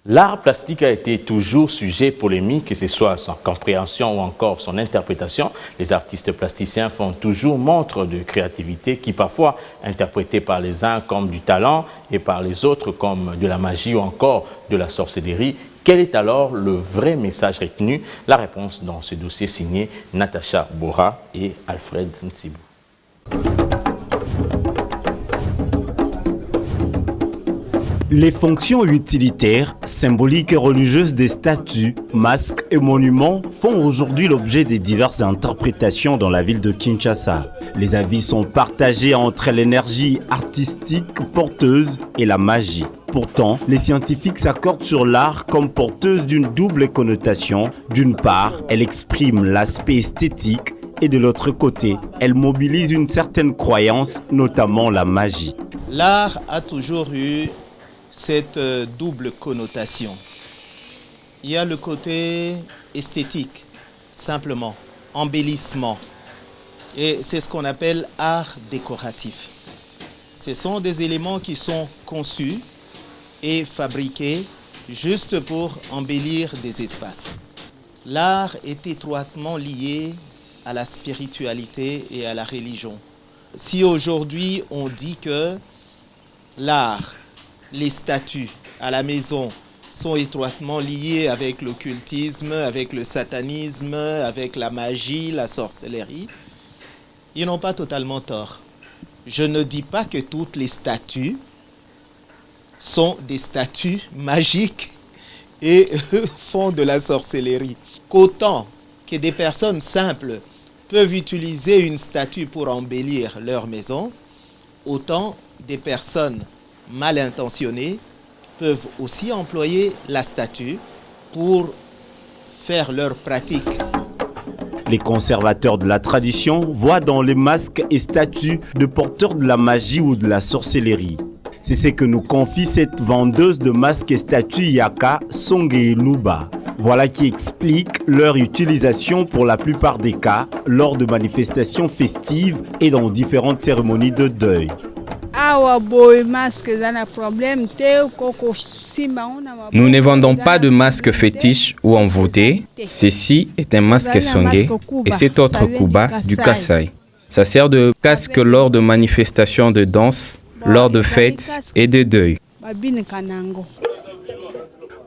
L'art plastique a été toujours sujet polémique, que ce soit sa compréhension ou encore son interprétation. Les artistes plasticiens font toujours montre de créativité qui parfois interprétée par les uns comme du talent et par les autres comme de la magie ou encore de la sorcellerie. Quel est alors le vrai message retenu? La réponse dans ce dossier signé Natacha Bora et Alfred Ntibou. Les fonctions utilitaires, symboliques et religieuses des statues, masques et monuments font aujourd'hui l'objet de diverses interprétations dans la ville de Kinshasa. Les avis sont partagés entre l'énergie artistique porteuse et la magie. Pourtant, les scientifiques s'accordent sur l'art comme porteuse d'une double connotation. D'une part, elle exprime l'aspect esthétique et de l'autre côté, elle mobilise une certaine croyance, notamment la magie. L'art a toujours eu cette double connotation. Il y a le côté esthétique, simplement, embellissement. Et c'est ce qu'on appelle art décoratif. Ce sont des éléments qui sont conçus et fabriqués juste pour embellir des espaces. L'art est étroitement lié à la spiritualité et à la religion. Si aujourd'hui on dit que l'art, les statues à la maison sont étroitement liées avec l'occultisme, avec le satanisme, avec la magie, la sorcellerie, ils n'ont pas totalement tort. Je ne dis pas que toutes les statues sont des statues magiques et font de la sorcellerie. Qu'autant que des personnes simples peuvent utiliser une statue pour embellir leur maison, autant des personnes mal intentionnées peuvent aussi employer la statue pour faire leur pratique. Les conservateurs de la tradition voient dans les masques et statues de porteurs de la magie ou de la sorcellerie. C'est ce que nous confie cette vendeuse de masques et statues Yaka Songeluba. Voilà qui explique leur utilisation pour la plupart des cas lors de manifestations festives et dans différentes cérémonies de deuil. Nous ne vendons pas de masques fétiches ou envoûtés. Ceci est un masque Songé et cet autre Kuba du Kasaï. Ça sert de casque lors de manifestations de danse, lors de fêtes et de deuil.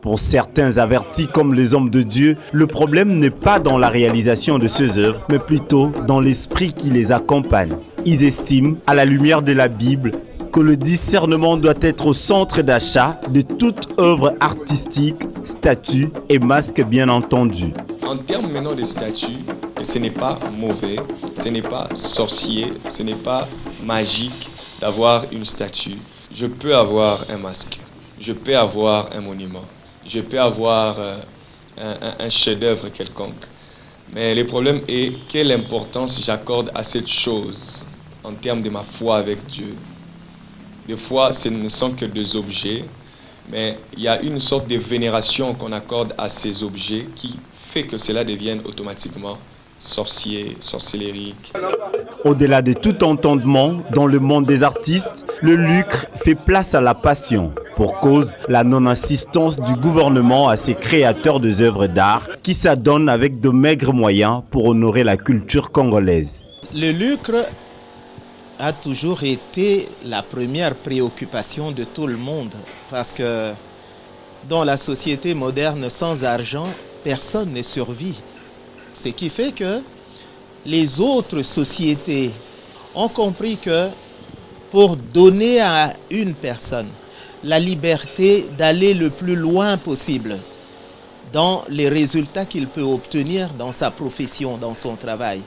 Pour certains avertis comme les hommes de Dieu, le problème n'est pas dans la réalisation de ces œuvres, mais plutôt dans l'esprit qui les accompagne. Ils estiment, à la lumière de la Bible, que le discernement doit être au centre d'achat de toute œuvre artistique, statue et masque bien entendu. En termes maintenant de statue, ce n'est pas mauvais, ce n'est pas sorcier, ce n'est pas magique d'avoir une statue. Je peux avoir un masque, je peux avoir un monument, je peux avoir un chef-d'œuvre quelconque. Mais le problème est quelle importance j'accorde à cette chose en termes de ma foi avec Dieu. Des fois, ce ne sont que des objets, mais il y a une sorte de vénération qu'on accorde à ces objets qui fait que cela devienne automatiquement sorcier, sorcellerique. Au-delà de tout entendement, dans le monde des artistes, le lucre fait place à la passion. Pour cause, la non-assistance du gouvernement à ses créateurs des œuvres d'art qui s'adonnent avec de maigres moyens pour honorer la culture congolaise. Le lucre a toujours été la première préoccupation de tout le monde parce que dans la société moderne, sans argent, personne ne survit. Ce qui fait que les autres sociétés ont compris que pour donner à une personne la liberté d'aller le plus loin possible dans les résultats qu'il peut obtenir dans sa profession, dans son travail,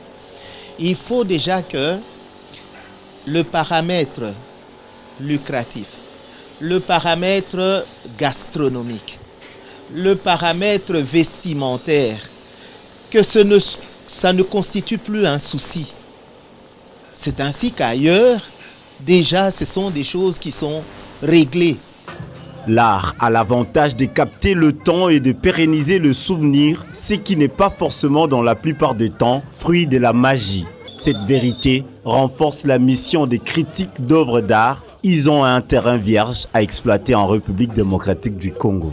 il faut déjà que le paramètre lucratif, le paramètre gastronomique, le paramètre vestimentaire, que ça ne constitue plus un souci. C'est ainsi qu'ailleurs, déjà, ce sont des choses qui sont réglées. L'art a l'avantage de capter le temps et de pérenniser le souvenir, ce qui n'est pas forcément dans la plupart du temps fruit de la magie. Cette vérité renforce la mission des critiques d'œuvres d'art. Ils ont un terrain vierge à exploiter en République démocratique du Congo.